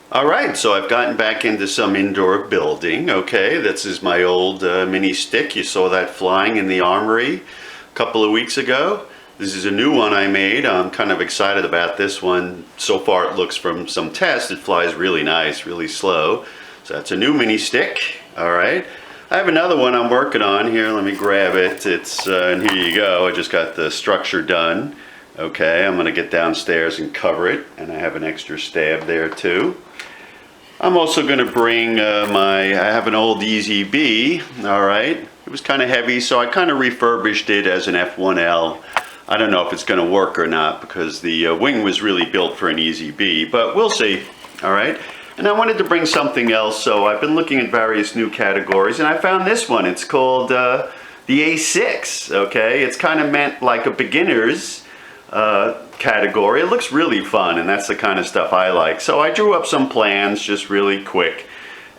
All right, so I've gotten back into some indoor building. Okay, this is my old mini stick. You saw that flying in the armory a couple of weeks ago. This is a new one I made. I'm kind of excited about this one. So far it looks, from some tests, it flies really nice, really slow. So that's a new mini stick. All right. I have another one I'm working on here. Let me grab it. It's and here you go. I just got the structure done. Okay, I'm gonna get downstairs and cover it, and I have an extra stab there too. I'm also going to bring I have an old Easy B, all right. It was kind of heavy, so I kind of refurbished it as an F1L. I don't know if it's going to work or not, because the wing was really built for an Easy B, but we'll see, all right. And I wanted to bring something else, so I've been looking at various new categories, and I found this one. It's called the A6, okay. It's kind of meant like a beginner's category. It looks really fun, and that's the kind of stuff I like. So I drew up some plans just really quick,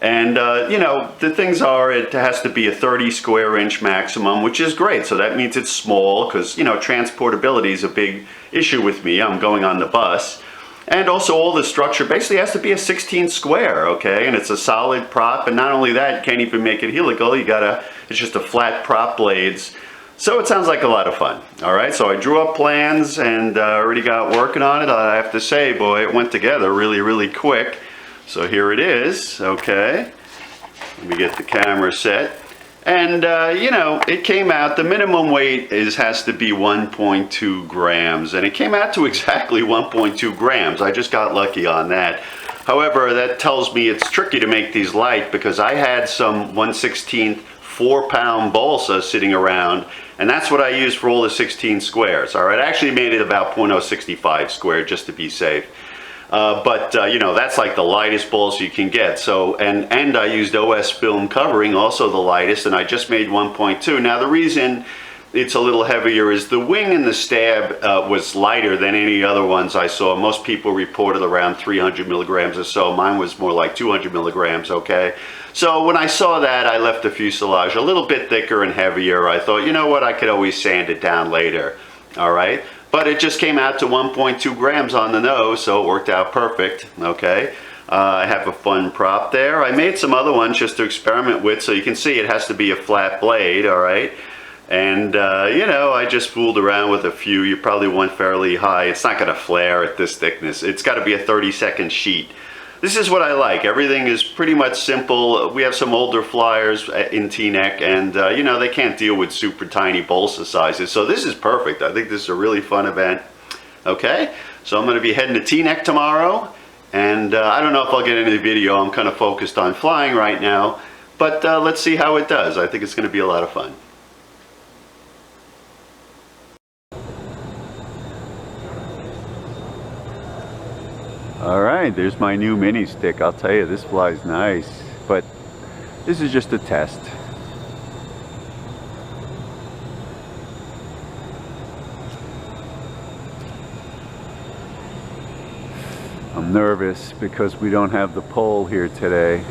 and you know, the things are, it has to be a 30 square inch maximum, which is great. So that means it's small, because you know, transportability is a big issue with me. I'm going on the bus, and also all the structure basically has to be a 16 square, okay, and it's a solid prop. And not only that, you can't even make it helical. You gotta, it's just a flat prop blades. So it sounds like a lot of fun. All right, so I drew up plans and already got working on it. I have to say, boy, it went together really, really quick. So here it is, okay. Let me get the camera set. And you know, it came out, the minimum weight has to be 1.2 grams. And it came out to exactly 1.2 grams. I just got lucky on that. However, that tells me it's tricky to make these light, because I had some 1/16 4-pound balsa sitting around, and that's what I used for all the 16 squares. All right, I actually made it about 0.065 square just to be safe. But you know, that's like the lightest balsa you can get. So, and I used OS film covering, also the lightest, and I just made 1.2. Now the reason it's a little heavier is the wing and the stab was lighter than any other ones I saw. Most people reported around 300 milligrams or so. Mine was more like 200 milligrams, okay? So when I saw that, I left the fuselage a little bit thicker and heavier. I thought, you know what, I could always sand it down later, all right? But it just came out to 1.2 grams on the nose, so it worked out perfect, okay? I have a fun prop there. I made some other ones just to experiment with, so you can see it has to be a flat blade, all right? And you know, I just fooled around with a few. You probably want fairly high. It's not going to flare at this thickness. It's got to be a 30-second sheet. This is what I like. Everything is pretty much simple. We have some older flyers in Teaneck, and you know, they can't deal with super tiny balsa sizes. So this is perfect. I think this is a really fun event. Okay, so I'm going to be heading to Teaneck tomorrow, and I don't know if I'll get any video. I'm kind of focused on flying right now, but let's see how it does. I think it's going to be a lot of fun. All right, there's my new mini stick. I'll tell you, this flies nice, but this is just a test. I'm nervous because we don't have the pole here today.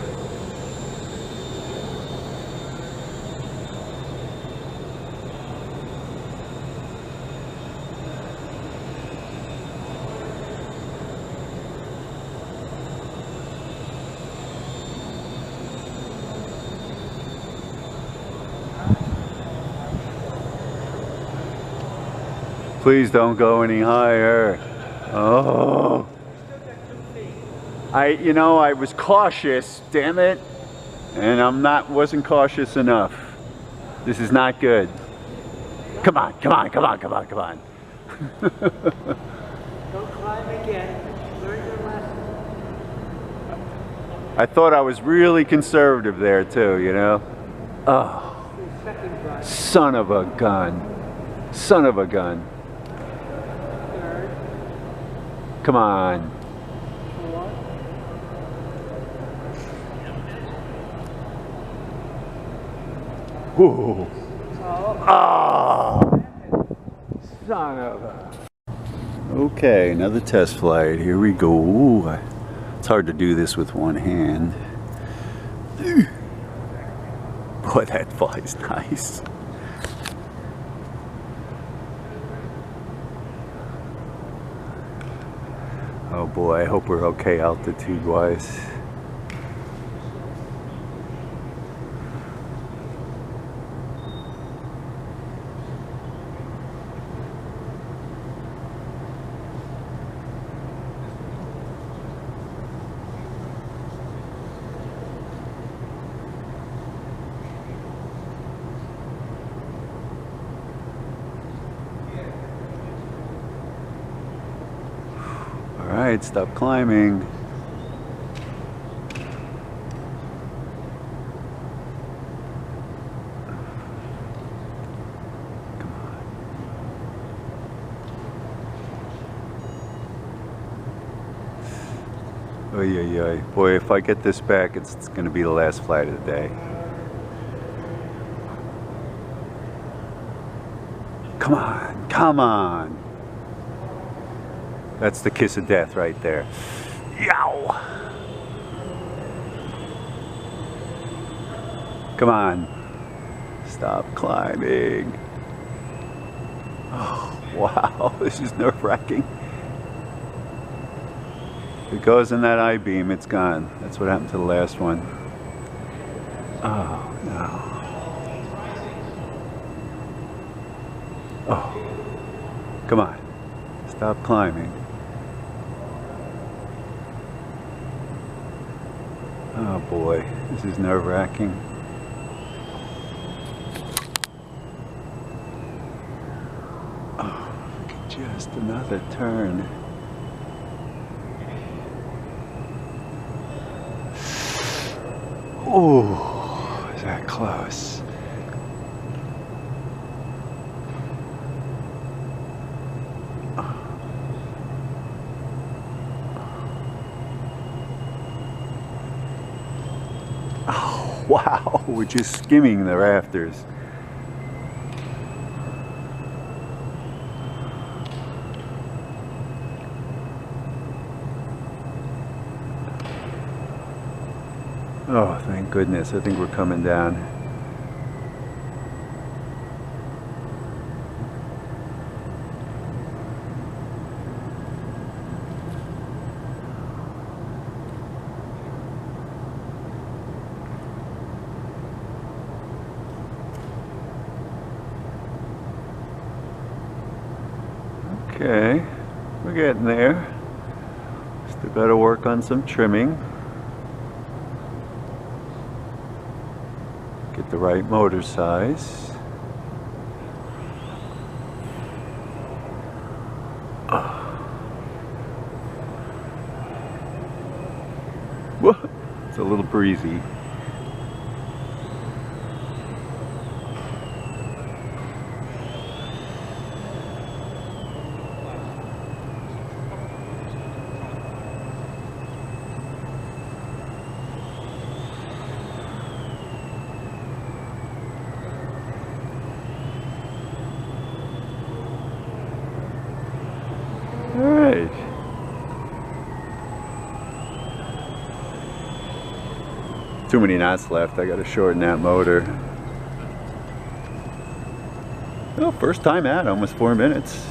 Please don't go any higher. Oh. You know, I was cautious, damn it. And wasn't cautious enough. This is not good. Come on, come on, come on, come on, come on. Don't climb again. Learn your lesson. I thought I was really conservative there too, you know. Oh. Son of a gun. Son of a gun. Come on. Ooh. Oh. Son of a. Okay, another test flight. Here we go. Ooh, it's hard to do this with one hand. Boy, that flies nice. Oh boy, I hope we're okay altitude-wise. Alright, stop climbing. Come on. Oy, oy, oy. Boy, if I get this back, it's going to be the last flight of the day. Come on, come on. That's the kiss of death right there. Yow! Come on. Stop climbing. Oh, wow. This is nerve-wracking. If it goes in that I-beam, it's gone. That's what happened to the last one. Oh, no. Oh. Come on. Stop climbing. Oh boy, this is nerve-wracking. Oh, just another turn. Oh, is that close? Oh, wow, we're just skimming the rafters. Oh, thank goodness. I think we're coming down. Okay, we're getting there. Still got to work on some trimming. Get the right motor size. Whoa, it's a little breezy. Alright. Too many knots left. I gotta shorten that motor. Oh, first time out, almost 4 minutes.